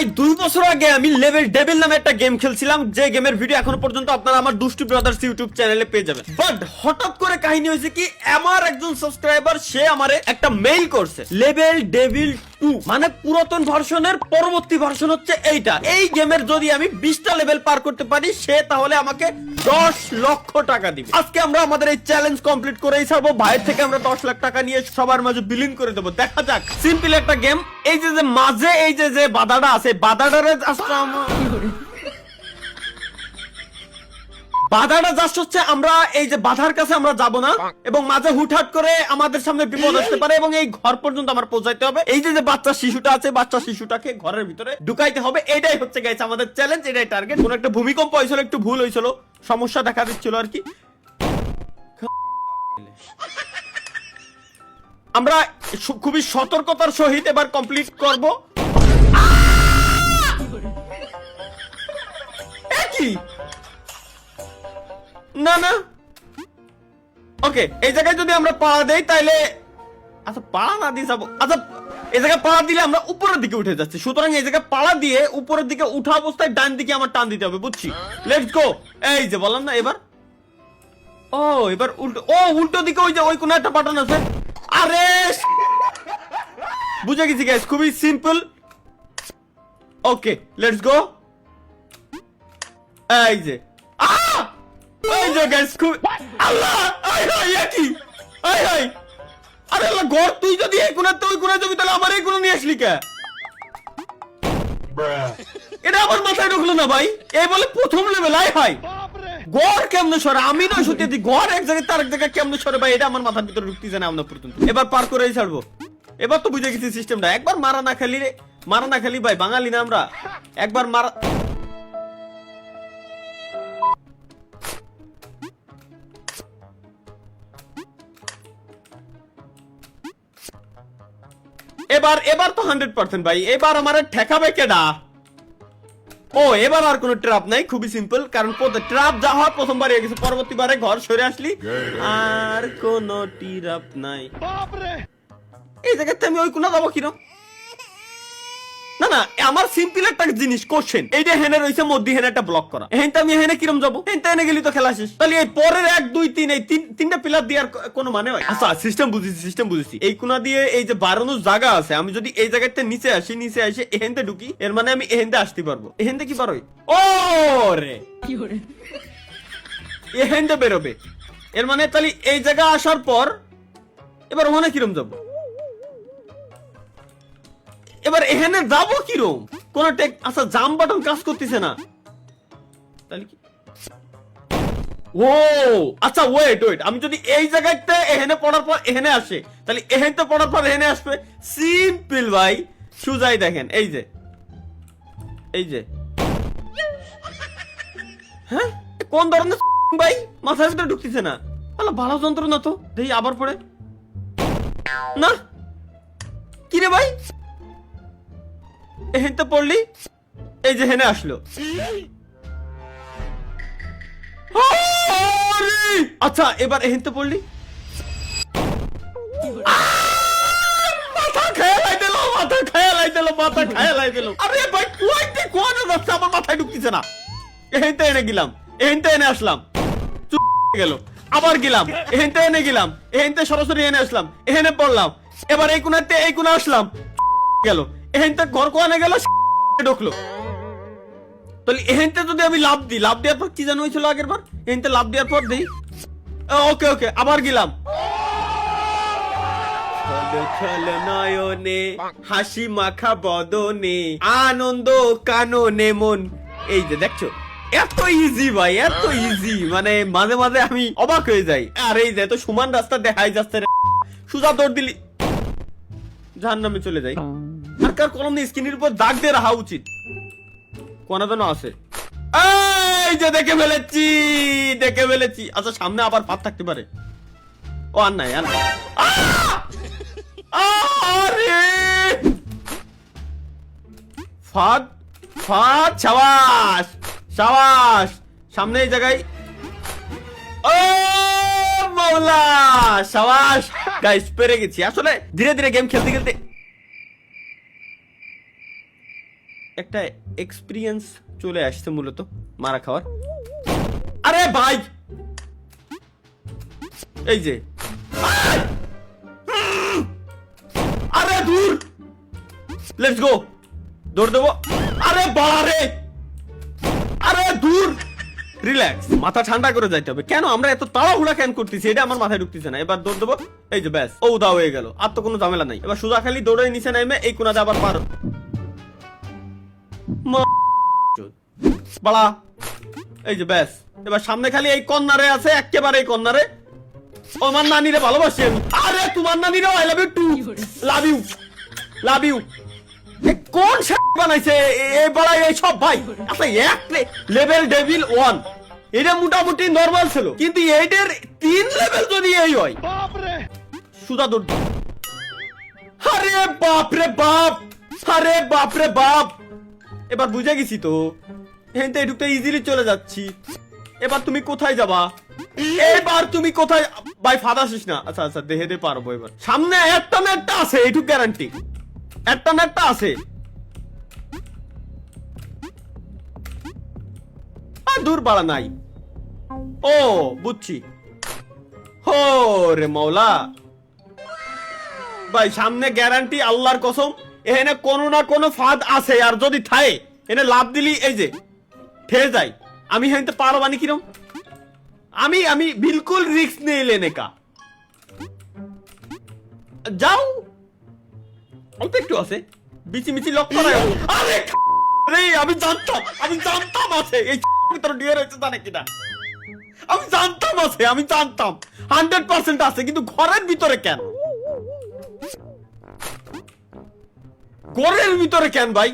প্রায় 2 বছর আগে আমি লেভেল ডেভিল নামে একটা গেম খেলছিলাম, যে গেমের ভিডিও এখনো পর্যন্ত আপনারা আমার দুষ্টু ব্রাদার্স ইউটিউব চ্যানেলে পেয়ে যাবেন। বাট হঠাৎ করে কাহিনী হয়েছে কি, আমার একজন সাবস্ক্রাইবার সে আমারে একটা মেইল করছে, লেভেল ডেভিল 2 মানে পুরাতন ভার্সনের পরবর্তী ভার্সন হচ্ছে এইটা। এই গেমের যদি আমি 20টা লেভেল পার করতে পারি সে তাহলে আমাকে 10 লক্ষ টাকা দিবে। আজকে আমরা আমাদের এই চ্যালেঞ্জ কমপ্লিট করেই ছাড়বো। ভাইয়ের থেকে আমরা 10 লাখ টাকা নিয়ে সবার মাঝে বিলিং করে দেবো। দেখা যাক, সিম্পল একটা গেম। এই যে মাঝে এই যে বাধাটা আছে, বাধাটারে বাধাটা জাস্ট হচ্ছে আমরা এই যে বাধার কাছে আমরা যাব না, এবং মাঝে হুটহাট করে আমাদের সামনে বিপদ আসতে পারে এবং এই ঘর পর্যন্ত আমার পৌঁছাইতে হবে। এই যে বাচ্চা শিশুটা আছে, বাচ্চা শিশুটাকে ঘরের ভিতরে ঢুকাইতে হবে। এটাই হচ্ছে গাইস আমাদের চ্যালেঞ্জ, এটাই টার্গেট। কোন একটা ভূমিকম্প হয়েছিল, একটু ভুল হয়েছিল, সমস্যা দেখা দিচ্ছিল আর কি। আমরা খুবই সতর্কতার সহিত এবার কমপ্লিট করব। কি না না ওকে, এই জায়গায় যদি আমরা পা দেই তাইলে, আচ্ছা পা না দিয়ে যাবো, আচ্ছা এই জায়গায় পা দিলে আমরা উপরের দিকে উঠে যাচ্ছি, সুতরাং এই জায়গায় পাড়া দিয়ে উপরের দিকে উঠা অবস্থায় ডান দিকে আমার টান দিতে হবে, বুঝছি? Let's go. এই যে বললাম না, এবার ও এবার উল্টো, ও উল্টো দিকে ওই যে ওই কোন একটা বাটন আছে। আরে বুঝে গেছি গাইস, খুবই সিম্পল। Okay let's go. এই যে এই যে গাইস, খুব আল্লাহ আই হাই কি আই হাই। আরে আল্লাহ, ঘর তুই যদি এই কোণাতে ওই কোণায় যাবি তাহলে আমার এই কোণা নিয়ে আসলি কে? এটা আমার মাথায় ঢুকলো না ভাই। এই বলে প্রথম লেভেল, আই হাই গড় কেমনে সরে? আমি নয় সত্যি দি গড় এক জায়গায় তার এক জায়গায় কেমনে সরে ভাই, এটা আমার মাথার ভিতরে ঢুকতেছে না আমরা পর্যন্ত। এবার পার করেই ছাড়বো। এবার তো বুঝে গেছি সিস্টেমটা। একবার মারা না খালি ভাই, বাঙালি না আমরা, একবার মারা। এবার তো 100% ভাই, এবার আমার ঠেকাবে কেডা? ও এবার আর কোনো ট্র্যাপ নাই, খুবই সিম্পল। কারণ ট্র্যাপ যা হয় প্রথমবার হয়ে গেছে, পরবর্তীবারে ঘর সরে আসলি আর কোনো ট্র্যাপ নাই। এই জায়গাতে আমি ওই কোনা যাবো কিরম? না না, আমার সিম্পল একটা জিনিস কোশ্চেন, এই যে হেনে রয়েছে মধ্যে হেনে একটা ব্লক করা, হেনতে আমি হেনে কিরম যাবো? হেনতে এনে গেলি তো খেলা শেষ। তাহলে এই পরের 1 2 3 এই তিনটা পিলার দিয়ে আর কোনো মানে হয়? আচ্ছা সিস্টেম বুঝেছি। এই কোনা দিয়ে এই যে বাড়ানোর জায়গা আছে, আমি যদি এই জায়গাতে নিচে এসে এহেনতে ঢুকি, এর মানে আমি এহেনতে আসতে পারবো। এহেনতে কি পারোই? ও রে এহেনতে বেরোবে, এর মানে তাহলে এই জায়গা আসার পর এবার ওখানে কিরম যাবো? এবার এখানে যাবো কিরম? কোন আচ্ছা জাম বাটন কাজ করতেছে না, তাহলে কি? ও আচ্ছা ওয়েট, আমি যদি এই জায়গাতে এখানে পড়ার পর এখানে আসে, তাহলে এখানে পড়ার পর এখানে আসবে। সিম্পল ভাই, সুজাই দেখেন। এই যে হ্যাঁ, কোন ধরনের ভাই মাথার ভিতরে ঢুকতেছে না। আল্লাহ ভালো যন্ত্র না তো, দেখি আবার পড়ে না। কি রে ভাই, এহেনতে পড়লি, এই যে হেনে আসলো। আচ্ছা এবার এহেনতে পড়লি, মাথা খেয়ালাই দিল। আরে ভাই কোন যাচ্ছে, আমার মাথায় ঢুকতেছে না। এহেনতে এনে গেলাম, এহেনতে এনে আসলাম, গেল, আবার গেলাম, এহেনতে এনে গেলাম, এহেনতে সরাসরি এনে আসলাম, এহেনে পড়লাম, এবার এই কোণাতে এই কোণা আসলাম, গেল, এহেনতে ঘর কোণে গেল, ঢুকলো। তাহলে এহেনতে যদি আমি লাভ দেওয়ার পর কি জানো হয়েছিল আগের বার? এহেনতে লাভ দেওয়ার পর দিই, ওকে আবার গেলাম, নয়নে হাসি মাখা বদনে আনন্দ কাননে মন। এই যে দেখছো, এত ইজি ভাই, এত ইজি, মানে মাঝে মাঝে আমি অবাক হয়ে যাই। আর এই যে এত সমান রাস্তা দেখাই যাচ্ছে, সোজা দৌড় দিলি জাহান্নামে চলে যাই। আর কার কলম দিয়ে স্ক্রিনের উপর দাগ দিয়ে রাখা উচিত, কোনা যেন আছে। এই যে দেখে ফেলেছি। আচ্ছা সামনে আবার পাত থাকতে পারে। ও আর নাই, আরে ফাদ সাবাস সামনে এই জায়গায়। ও মাওলা, সাবাস গাইস, পেরে গেছি। আসলে ধীরে ধীরে গেম খেলতে একটা এক্সপিরিয়েন্স চলে আসছে মূলত মারা খাওয়ার। আরে ভাই এই যে আরে দূর, লেটস গো, দৌড় দেবো। আরে বাড়ে, আরে দূর, রিল্যাক্স, মাথা ঠান্ডা করে যাইতে হবে। কেন আমরা এত তাড়াহুড়া কেন করতেছি এটা আমার মাথায় ঢুকতেছে না। এবার দৌড় দেবো, এই যে ব্যাস, ও উদা হয়ে গেল, আর তো কোনো ঝামেলা নাই। এবার সোজা খালি দৌড়ে নিচে নামে এই কোনাতে আবার পার বাড়া, এই যে ব্যাস। এবার সামনে খালি এই কর্নারে আছে, একেবারে এই কর্নারে। ও আমার নানিরে ভালোবাসি আমি। আরে তোমার নানিরে I love you too, love you, love you. কোন বানাইছে এই বড়াই এই সব ভাই? আচ্ছা এক লেভেল ডেভিল 1 এটা মোটামুটি নরমাল ছিল, কিন্তু এইটার 3 লেভেল যদি এই হয় বাপরে সুদা দৌড়। আরে বাপ রে বাপ, আরে বাপ রে বাপ। এবার বুঝে গেছি তো, এখান থেকে ঢুকতে ইজিলি চলে যাচ্ছি। এবার তুমি কোথায় যাবা? এবার তুমি কোথায় ভাই? ফাদা আসিস না। আচ্ছা আচ্ছা দেখে দে পারবো। এবার সামনে একটা না একটা আছে, এইটুক গ্যারান্টি, একটা না একটা আছে। আর দূর বাড়া নাই। ও বুঝছি, হো রে মৌলা ভাই, সামনে গ্যারান্টি আল্লাহর কসম এখানে কোনো না কোনো ফাঁদ আছে। আর যদি থাকে এনে লাভ দিলি এই যে ঠে যাই। আমি হইতে পারবানি কিরম? আমি বিলকুল রিস্ক নেই লেনে কা। যাও, অল্প একটু আছে, বিচি মিচি লক করা। আরে রে আমি জানতাম আছে এই ভিতরে ডিয়ার হচ্ছে জানে কিনা। আমি জানতাম আছে, আমি জানতাম 100% আছে, কিন্তু ঘরের ভিতরে কেন? ঘরের ভিতরে কেন ভাই?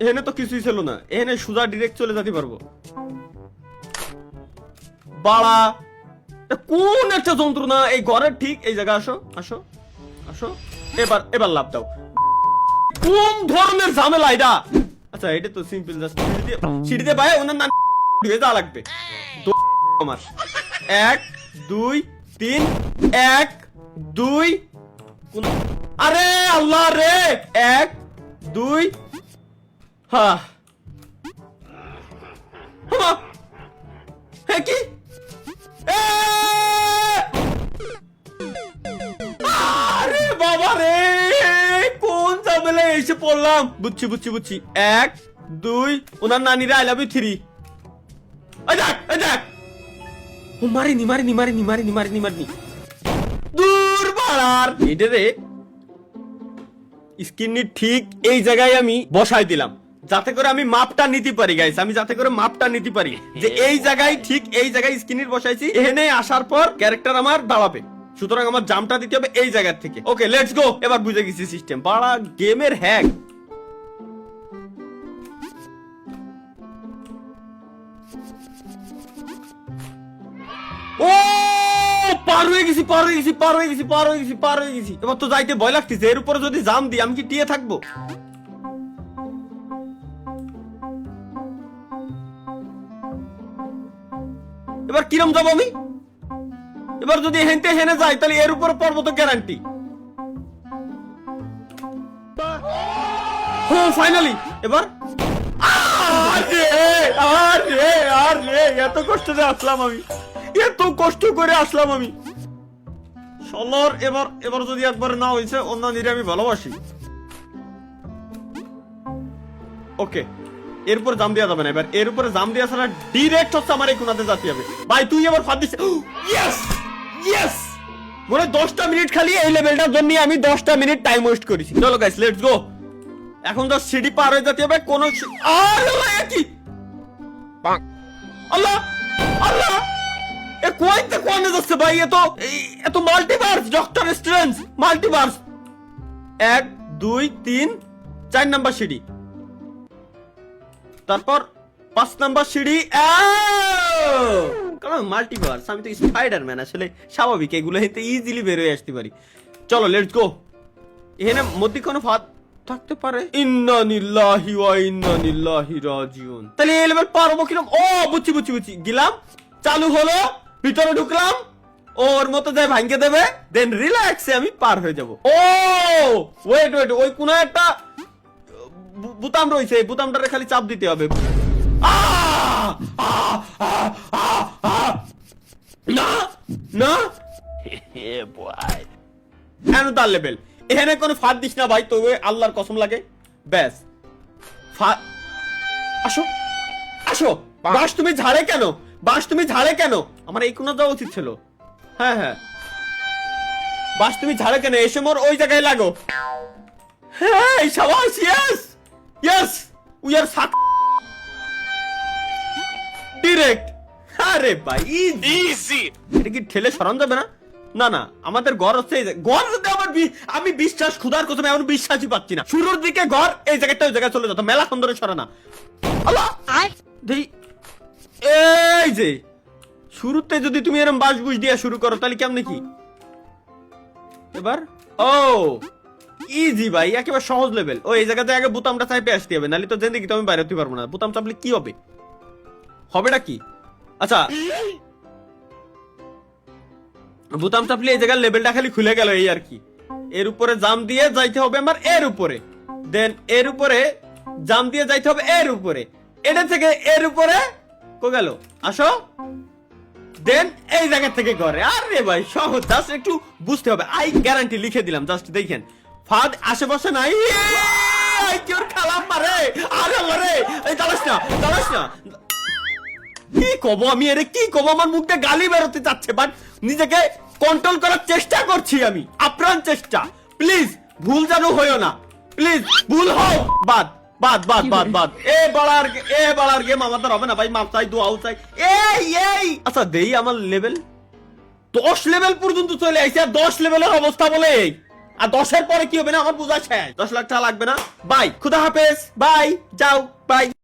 এখানে তো কিছুই ছিল না, এখানে সুজা ডিরেক্ট চলে যেতে পারবো। বাড়া কোন একটা যন্ত্রণা এই ঘরের ঠিক এই জায়গা। আসো আসো আসো, এবার লাভ দাও। কোন ধরনের ঝামেলা এটা? আচ্ছা এটা তো সিম্পল, জাস্ট সিঁড়ি দিয়ে ভাই ওনার নাম ঢুকে যাওয়া লাগবে। আমার 1 2 3 1 2। আরে আল্লাহ রে, 1 2। হ্যাঁ কি আরে বাবা রে, কোন ঝামেলা এসে পড়লাম। বুঝছি 1 2, ওনার নানিরা আই লাভ ইউ 3। ও মারিনি দূর বাড়ার। এটা রে স্ক্রিন ঠিক এই জায়গায় আমি বসাই দিলাম, যাতে করে আমি মাপটা নিতে পারি গাইস। আমি যাতে করে মাপটা নিতে পারি যে এই জায়গায় ঠিক এই জায়গায় স্ক্রিনের বসাইছি। এখানে আসার পর ক্যারেক্টার আমার দাঁড়াবে, সুতরাং আমার জাম্পটা দিতে হবে এই জায়গা থেকে। ওকে লেটস গো, এবার বুঝে গেছি সিস্টেম। বাড়া গেমের হ্যাক। ও পার হয়ে গেছি। এবার তো যাইতে ভয় লাগতেছে। এর উপরে যদি জাম দিই আমি কি টিয়ে থাকবো? এবার কিরম যাবো আমি? এবার যদি হেনতে হেনে যাই তাহলে এর উপরে পড়বো তো গ্যারান্টি। ও ফাইনালি এবার আরে এত কষ্ট করে আসলাম আমি সলর। এবার যদি একবার না হয়েছে, অন্য নিরে আমি ভালোবাসি। ওকে এরপর জাম দেওয়া যাবে না। এবার এর উপরে জাম দেওয়া ছাড়া ডিরেক্ট হচ্ছে আমার এই কোনাতে যেতে হবে। ভাই তুই এবার ফাঁদ দিচ্ছে। ইয়েস মনে 10টা মিনিট খালি এই লেভেলটার জন্য আমি 10টা মিনিট টাইম ওয়েস্ট করেছি। চলো গাইস লেটস গো। এখন তো সিঁড়ি পার হয়ে যেতে হবে। কোন আল্লাহ আল্লাহ, এ কোয়াইতে কোয়ানে যাচ্ছে ভাই? এত multiverse, doctor strange multiverse. 1 2 3 4 number সিঁড়ি, তারপর 5 নাম্বার সিঁড়ি। কারণ মাল্টিভার্স, আমি তো স্পাইডারম্যান, আসলে স্বাভাবিক এগুলো হেতে ইজিলি বের হয়ে আসতে পারি। চলো লেটস গো। এখানে মধ্যে কোনো ফাঁদ থাকতে পারে। ইন্না লিল্লাহি ওয়া ইন্না ইলাইহি রাজিউন। তাহলে এই লেভেল পারবো কিরকম? ও বুঝছি গেলাম, চালু হলো, ভিতরে ঢুকলাম, ওর মতো যায় ভাঙ্গে দেবে, দেন রিল্যাক্সে আমি পার হয়ে যাব। ও ওয়েট ওয়েট, ওই কোন একটা বুতাম রয়েছে, এই বুতামটারে খালি চাপ দিতে হবে। না না কেন তার লেভেল এখানে কোনো ফাঁদ দিস না ভাই, তো আল্লাহর কসম লাগে। ব্যাস আসো আসো। বাস তুমি ঝাড়ে কেন, বাস তুমি ঝাড়ে কেন? আমার এই কোনা যাওয়া উচিত ছিল। হ্যাঁ হ্যাঁ, বাস তুমি ঝাড়ে কেন? এসে মোর ওই জায়গায় লাগো। হ্যাঁ শাবাশ, yes yes, we are suck direct. আরে ভাই ইজি, এটা কি ঠেলে সরান যাবে না? না না, আমাদের ঘর হচ্ছে এই ঘর। যদি আমার আমি বিশ্বাস খুদার কথা এমন বিশ্বাসই পাচ্ছি না। শুরুর দিকে ঘর, এই জায়গাটা ওই জায়গায় চলে যেত, মেলা সুন্দরে সরে না। আল্লাহ এই যে শুরুতে যদি তুমি এরকম বাস বুঝ দিয়ে শুরু করো তাহলে কেমনে কি এবার? ও ইজি ভাই, একেবারে সহজ লেভেল। ও এই জায়গাতে আগে বোতামটা চাইপে আসতে হবে, নাহলে তো জেনে তো আমি বাইরে হতে পারবো না। বোতাম চাপলে কি হবে, হবেটা কি? আচ্ছা বোতাম চাপলে এই জায়গার লেভেলটা খালি খুলে গেল, এই আর কি। এর উপরে জাম দিয়ে যাইতে হবে আমার এর উপরে, দেন এর উপরে জাম দিয়ে যাইতে হবে এর উপরে, এটা থেকে এর উপরে কো গেল আসো, দেন এই জায়গা থেকে করে। আরে ভাই সহজ, জাস্ট একটু বুঝতে হবে। আই গ্যারান্টি লিখে দিলাম, জাস্ট দেখেন ফাঁদ আশেপাশে নাই। কেউ খালাম মারে, আরে আল্লাহ রে, এই দাঁড়াস না দাঁড়াস না। কি কব আমি, এর কি কব? আমার মুখে গালি বেরোতে চাচ্ছে, বাট নিজেকে কন্ট্রোল করার চেষ্টা করছি আমি, আপ্রাণ চেষ্টা। প্লিজ ভুল যেন হইও না, প্লিজ ভুল হোক বাদ বাদ বাদ বাদ বাদ। এ বাড়ার গেম আমাদের হবে না ভাই, মাপ চাই দোয়াও চাই। এই আচ্ছা দেই আমার লেভেল 10 লেভেল পর্যন্ত চলে আইছে, আর 10 লেভেলের অবস্থা বলে এই। আর 10-এর পরে কি হবে না আমার বোঝা শেষ। 10 লাখ টাকা লাগবে না। বাই, খুদা হাফেজ, বাই, যাও, বাই।